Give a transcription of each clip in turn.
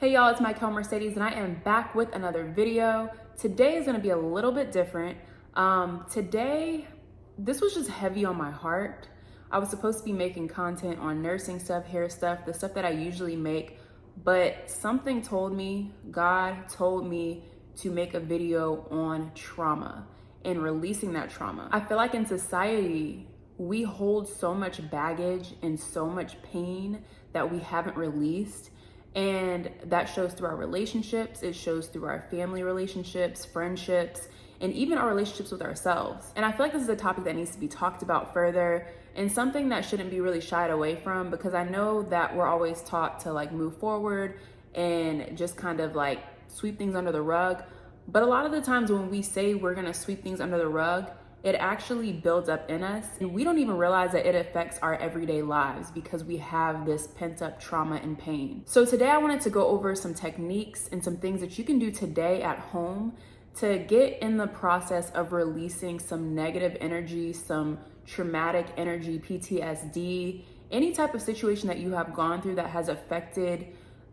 Hey y'all, it's my Mercedes and I am back with another video. Today is gonna be a little bit different. Today, this was just heavy on my heart. I was supposed to be making content on nursing stuff, hair stuff, the stuff that I usually make, but something told me, God told me to make a video on trauma and releasing that trauma. I feel like in society, we hold so much baggage and so much pain that we haven't released. And that shows through our relationships, it shows through our family relationships, friendships, and even our relationships with ourselves. And I feel like this is a topic that needs to be talked about further and something that shouldn't be really shied away from, because I know that we're always taught to like move forward and just kind of like sweep things under the rug. But a lot of the times when we say we're gonna sweep things under the rug, it actually builds up in us and we don't even realize that it affects our everyday lives because we have this pent up trauma and pain. So today I wanted to go over some techniques and some things that you can do today at home to get in the process of releasing some negative energy, some traumatic energy, PTSD, any type of situation that you have gone through that has affected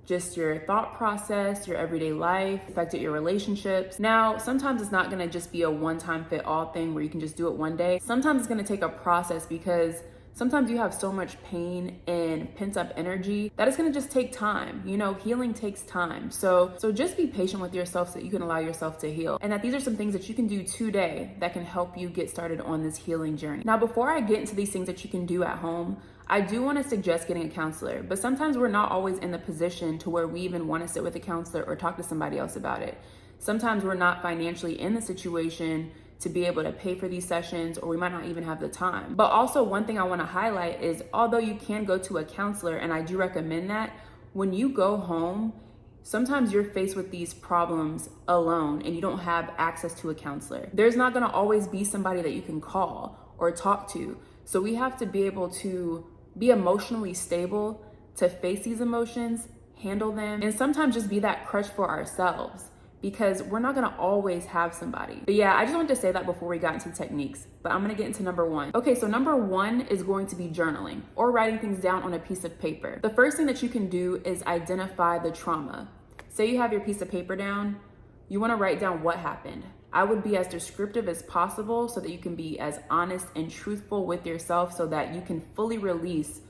just your thought process, your everyday life, affected your relationships. Now, sometimes it's not gonna just be a one-time fit all thing where you can just do it one day. Sometimes it's gonna take a process because sometimes you have so much pain and pent up energy that it's gonna just take time. You know, healing takes time. So just be patient with yourself so that you can allow yourself to heal. And that these are some things that you can do today that can help you get started on this healing journey. Now, before I get into these things that you can do at home, I do want to suggest getting a counselor, but sometimes we're not always in the position to where we even want to sit with a counselor or talk to somebody else about it. Sometimes we're not financially in the situation to be able to pay for these sessions, or we might not even have the time. But also one thing I want to highlight is, although you can go to a counselor, and I do recommend that, when you go home, sometimes you're faced with these problems alone and you don't have access to a counselor. There's not going to always be somebody that you can call or talk to. So we have to be able to be emotionally stable to face these emotions, handle them, and sometimes just be that crutch for ourselves, because we're not gonna always have somebody. But yeah, I just wanted to say that before we got into techniques, but I'm gonna get into number one. Okay, so number one is going to be journaling or writing things down on a piece of paper. The first thing that you can do is identify the trauma. Say you have your piece of paper down, you wanna write down what happened. I would be as descriptive as possible so that you can be as honest and truthful with yourself so that you can fully release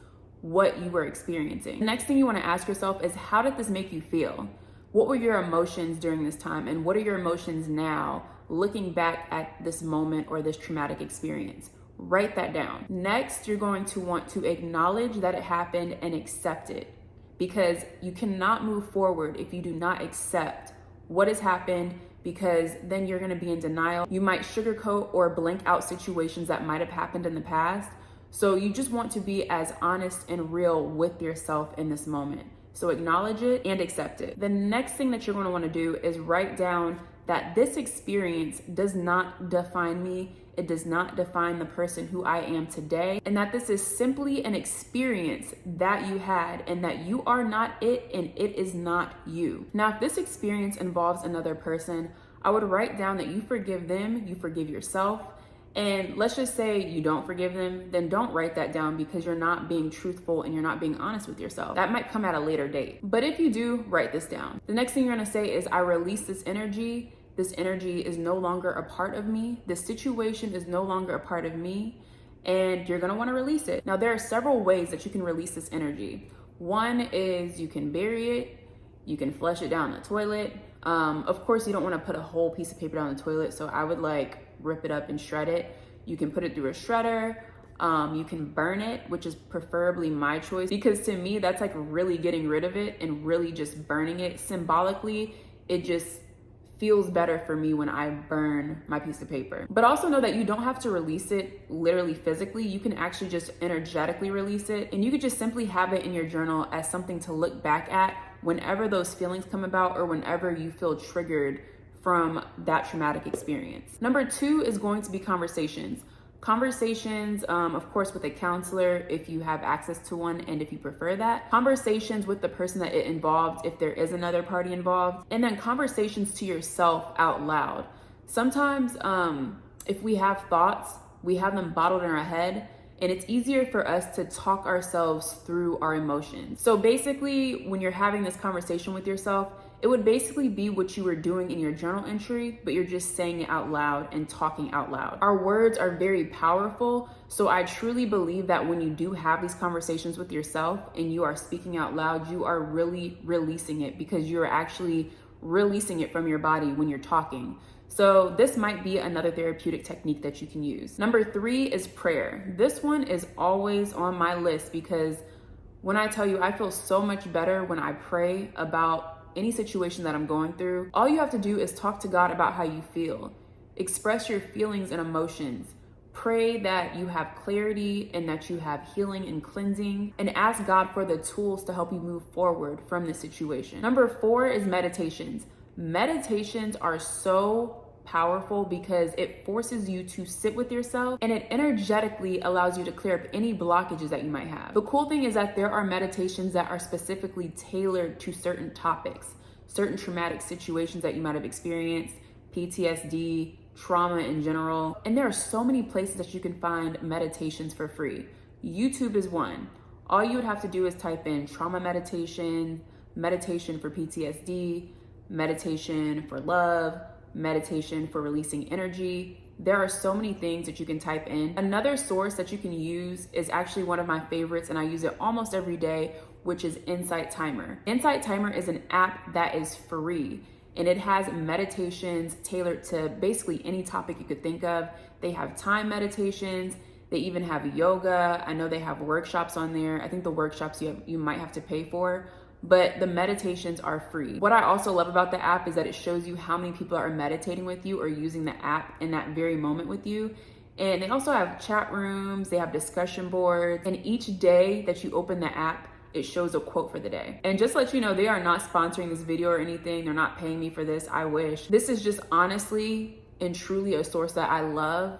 what you were experiencing. The next thing you want to ask yourself is, how did this make you feel? What were your emotions during this time? And what are your emotions now looking back at this moment or this traumatic experience? Write that down. Next, you're going to want to acknowledge that it happened and accept it, because you cannot move forward if you do not accept what has happened, because then you're gonna be in denial. You might sugarcoat or blank out situations that might have happened in the past. So you just want to be as honest and real with yourself in this moment. So acknowledge it and accept it. The next thing that you're gonna wanna do is write down that this experience does not define me. It does not define the person who I am today, and that this is simply an experience that you had, and that you are not it and it is not you. Now, if this experience involves another person, I would write down that you forgive them, you forgive yourself. And let's just say you don't forgive them, then don't write that down, because you're not being truthful and you're not being honest with yourself. That might come at a later date. But if you do, write this down. The next thing you're gonna say is, I release this energy. This energy is no longer a part of me. This situation is no longer a part of me, and you're gonna wanna release it. Now, there are several ways that you can release this energy. One is you can bury it, you can flush it down the toilet. Of course, you don't wanna put a whole piece of paper down the toilet, so I would like rip it up and shred it. You can put it through a shredder. You can burn it, which is preferably my choice, because to me, that's like really getting rid of it and really just burning it. Symbolically, it just feels better for me when I burn my piece of paper. But also know that you don't have to release it literally physically. You can actually just energetically release it, and you could just simply have it in your journal as something to look back at whenever those feelings come about or whenever you feel triggered from that traumatic experience. Number two is going to be conversations. Conversations, of course, with a counselor if you have access to one and if you prefer that. Conversations with the person that it involved if there is another party involved. And then conversations to yourself out loud. Sometimes if we have thoughts, we have them bottled in our head, and it's easier for us to talk ourselves through our emotions. So basically, when you're having this conversation with yourself, it would basically be what you were doing in your journal entry, but you're just saying it out loud and talking out loud. Our words are very powerful, so I truly believe that when you do have these conversations with yourself and you are speaking out loud, you are really releasing it, because you're actually releasing it from your body when you're talking. So this might be another therapeutic technique that you can use. Number 3 is prayer. This one is always on my list, because when I tell you, I feel so much better when I pray about any situation that I'm going through. All you have to do is talk to God about how you feel. Express your feelings and emotions. Pray that you have clarity and that you have healing and cleansing, and ask God for the tools to help you move forward from the situation. Number 4 is meditations. Meditations are so powerful because it forces you to sit with yourself, and it energetically allows you to clear up any blockages that you might have. The cool thing is that there are meditations that are specifically tailored to certain topics, certain traumatic situations that you might have experienced, PTSD, trauma in general. And there are so many places that you can find meditations for free. YouTube is one. All you would have to do is type in trauma meditation, meditation for PTSD, meditation for love, meditation for releasing energy. There are so many things that you can type in. Another source that you can use is actually one of my favorites, and I use it almost every day, which is Insight Timer. Insight Timer is an app that is free, and it has meditations tailored to basically any topic you could think of. They have time meditations. They even have yoga. I know they have workshops on there. I think the workshops you might have to pay for, but the meditations are free. What I also love about the app is that it shows you how many people are meditating with you or using the app in that very moment with you. And they also have chat rooms, they have discussion boards, and each day that you open the app, it shows a quote for the day. And just to let you know, they are not sponsoring this video or anything. They're not paying me for this. I wish. This is just honestly and truly a source that I love,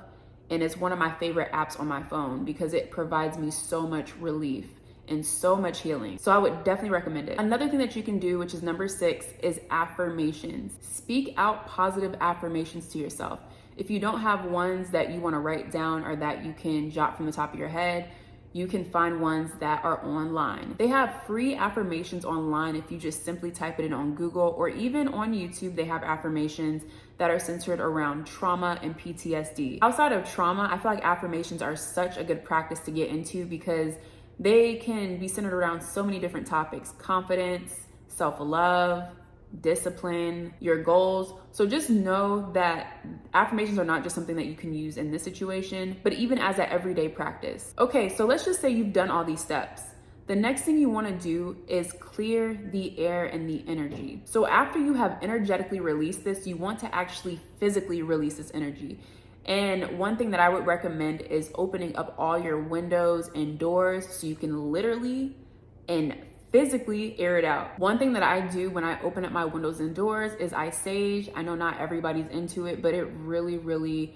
and it's one of my favorite apps on my phone because it provides me so much relief and so much healing. So I would definitely recommend it. Another thing that you can do, which is number 6, is affirmations. Speak out positive affirmations to yourself. If you don't have ones that you want to write down or that you can jot from the top of your head, you can find ones that are online. They have free affirmations online if you just simply type it in on Google, or even on YouTube, they have affirmations that are centered around trauma and PTSD. Outside of trauma, I feel like affirmations are such a good practice to get into because they can be centered around so many different topics: confidence, self-love, discipline, your goals. So just know that affirmations are not just something that you can use in this situation, but even as an everyday practice. Okay, so let's just say you've done all these steps. The next thing you want to do is clear the air and the energy. So after you have energetically released this, you want to actually physically release this energy. And one thing that I would recommend is opening up all your windows and doors so you can literally and physically air it out. One thing that I do when I open up my windows and doors is I sage. I know not everybody's into it, but it really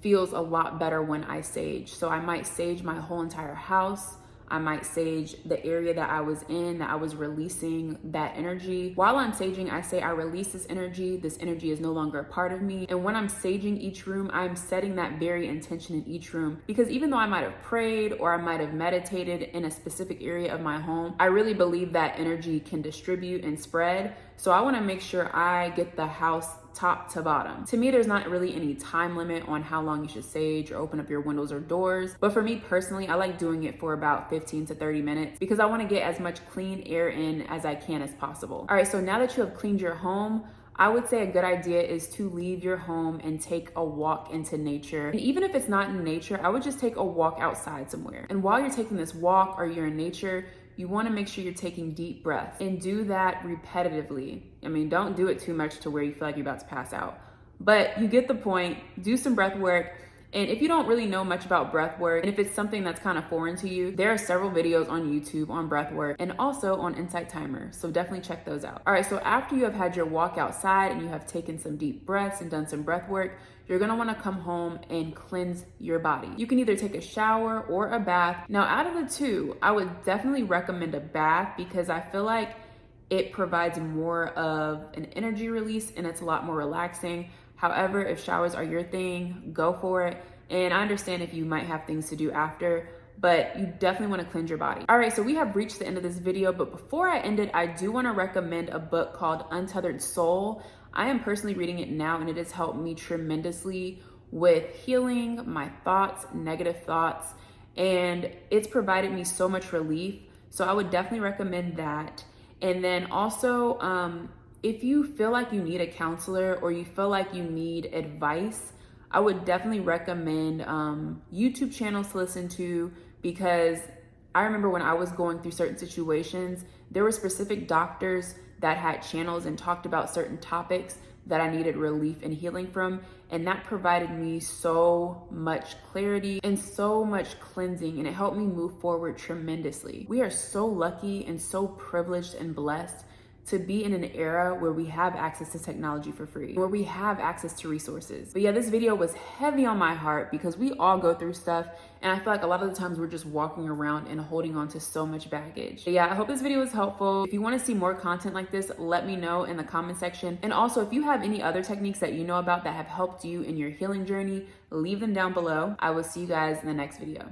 feels a lot better when I sage. So I might sage my whole entire house. I might sage the area that I was in, that I was releasing that energy. While I'm saging, I say I release this energy. This energy is no longer a part of me. And when I'm saging each room, I'm setting that very intention in each room. Because even though I might have prayed or I might have meditated in a specific area of my home, I really believe that energy can distribute and spread. So I want to make sure I get the house top to bottom. To me, there's not really any time limit on how long you should sage or open up your windows or doors. But for me personally, I like doing it for about 15 to 30 minutes because I want to get as much clean air in as I can as possible. All right, so now that you have cleaned your home, I would say a good idea is to leave your home and take a walk into nature. And even if it's not in nature, I would just take a walk outside somewhere. And while you're taking this walk or you're in nature, you want to make sure you're taking deep breaths and do that repetitively. I mean, don't do it too much to where you feel like you're about to pass out, but you get the point. Do some breath work. And if you don't really know much about breath work, and if it's something that's kind of foreign to you, there are several videos on YouTube on breath work and also on Insight Timer. So definitely check those out. All right, so after you have had your walk outside and you have taken some deep breaths and done some breath work, you're gonna wanna come home and cleanse your body. You can either take a shower or a bath. Now, out of the two, I would definitely recommend a bath because I feel like it provides more of an energy release and it's a lot more relaxing. However, if showers are your thing, go for it. And I understand if you might have things to do after, but you definitely want to cleanse your body. All right, so we have reached the end of this video, but before I end it, I do want to recommend a book called Untethered Soul. I am personally reading it now, and it has helped me tremendously with healing my thoughts, negative thoughts, and it's provided me so much relief. So I would definitely recommend that. And then also, if you feel like you need a counselor or you feel like you need advice, I would definitely recommend YouTube channels to listen to, because I remember when I was going through certain situations, there were specific doctors that had channels and talked about certain topics that I needed relief and healing from. And that provided me so much clarity and so much cleansing, and it helped me move forward tremendously. We are so lucky and so privileged and blessed to be in an era where we have access to technology for free, where we have access to resources. But yeah, this video was heavy on my heart because we all go through stuff, and I feel like a lot of the times we're just walking around and holding on to so much baggage. But yeah, I hope this video was helpful. If you want to see more content like this, let me know in the comment section. And also, if you have any other techniques that you know about that have helped you in your healing journey, leave them down below. I will see you guys in the next video.